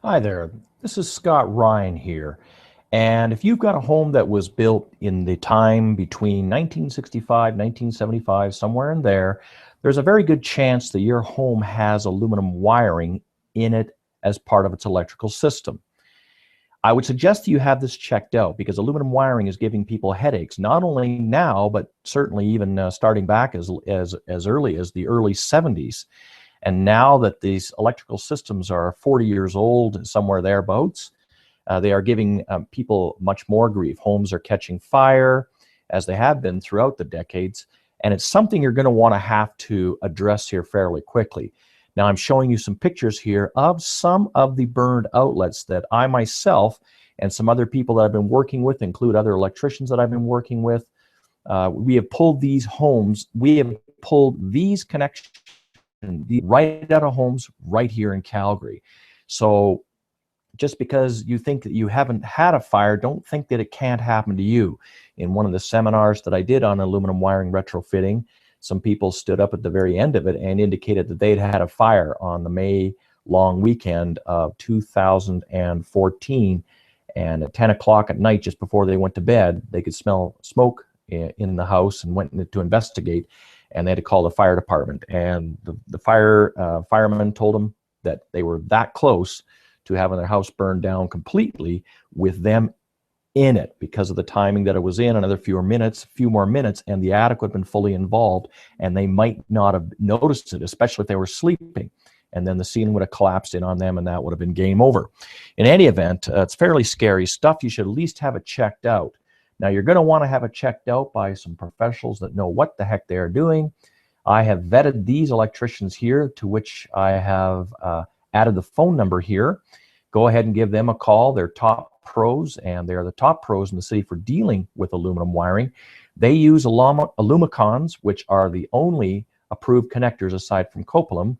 Hi there, this is Scott Ryan here. And if you've got a home that was built in the time between 1965, 1975, somewhere in there, there's a very good chance that your home has aluminum wiring in it as part of its electrical system. I would suggest that you have this checked out because aluminum wiring is giving people headaches, not only now, but certainly even starting back as early as the early 70s. And now that these electrical systems are 40 years old, somewhere thereabouts, they are giving people much more grief. Homes are catching fire, as they have been throughout the decades, and it's something you're going to want to have to address here fairly quickly. Now, I'm showing you some pictures here of some of the burned outlets that I myself and some other people that I've been working with, include other electricians that I've been working with. We have pulled these homes, we have pulled these connections right out of homes right here in Calgary. So just because you think that you haven't had a fire, don't think that it can't happen to you. In one of the seminars that I did on aluminum wiring retrofitting, some people stood up at the very end of it and indicated that they'd had a fire on the May long weekend of 2014, and at 10 o'clock at night, just before they went to bed, they could smell smoke in the house and went to investigate, and they had to call the fire department. And the firemen told them that they were that close to having their house burned down completely with them in it because of the timing that it was in. Another few more minutes, and the attic would have been fully involved, and they might not have noticed it, especially if they were sleeping. And then the ceiling would have collapsed in on them, and that would have been game over. In any event, it's fairly scary stuff. You should at least have it checked out. Now, you're going to want to have it checked out by some professionals that know what the heck they're doing. I have vetted these electricians here, to which I have added the phone number here. Go ahead and give them a call. They're top pros, and they're the top pros in the city for dealing with aluminum wiring. They use Alumicons, which are the only approved connectors aside from Copeland,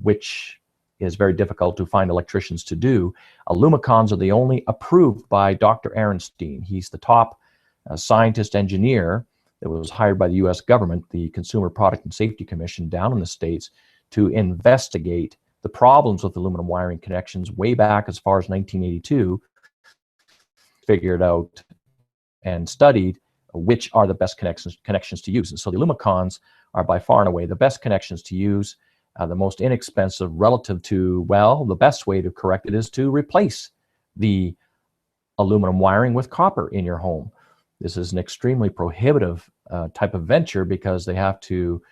which is very difficult to find electricians to do. Alumicons are the only approved by Dr. Aronstein. He's the top scientist engineer that was hired by the U.S. government, the Consumer Product and Safety Commission down in the States, to investigate the problems with aluminum wiring connections way back as far as 1982, figured out and studied which are the best connections to use. And so the Alumicons are by far and away the best connections to use, the most inexpensive relative to, well, the best way to correct it is to replace the aluminum wiring with copper in your home. This is an extremely prohibitive type of venture because they have to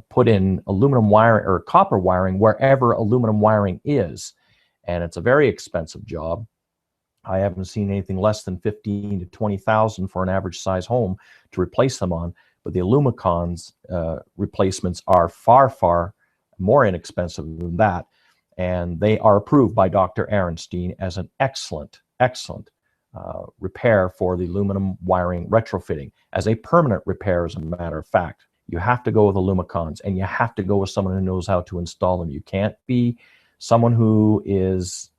put in aluminum wiring or copper wiring wherever aluminum wiring is, and it's a very expensive job. I haven't seen anything less than 15 to 20,000 for an average size home to replace them on, but the Alumicons replacements are far more inexpensive than that, and they are approved by Dr. Aronstein as an excellent repair for the aluminum wiring retrofitting, as a permanent repair, as a matter of fact. You have to go with Alumicons, and you have to go with someone who knows how to install them. You can't be someone who is,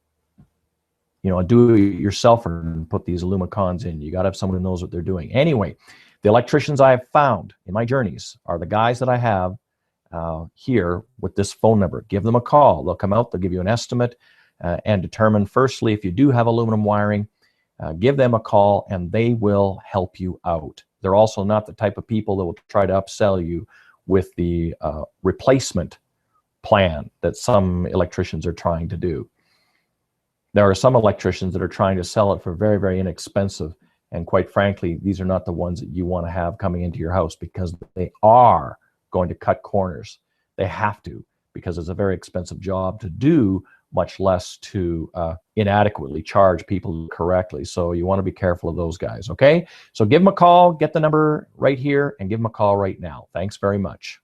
you know, a do-it-yourselfer and put these Alumicons in. You got to have someone who knows what they're doing. Anyway, the electricians I have found in my journeys are the guys that I have here with this phone number. Give them a call. They'll come out, they'll give you an estimate and determine, firstly, if you do have aluminum wiring, give them a call and they will help you out. They're also not the type of people that will try to upsell you with the replacement plan that some electricians are trying to do. There are some electricians that are trying to sell it for very inexpensive, and quite frankly, these are not the ones that you want to have coming into your house, because they are going to cut corners. They have to, because it's a very expensive job to do, much less to inadequately charge people correctly. So you want to be careful of those guys, okay? So give them a call, get the number right here, and give them a call right now. Thanks very much.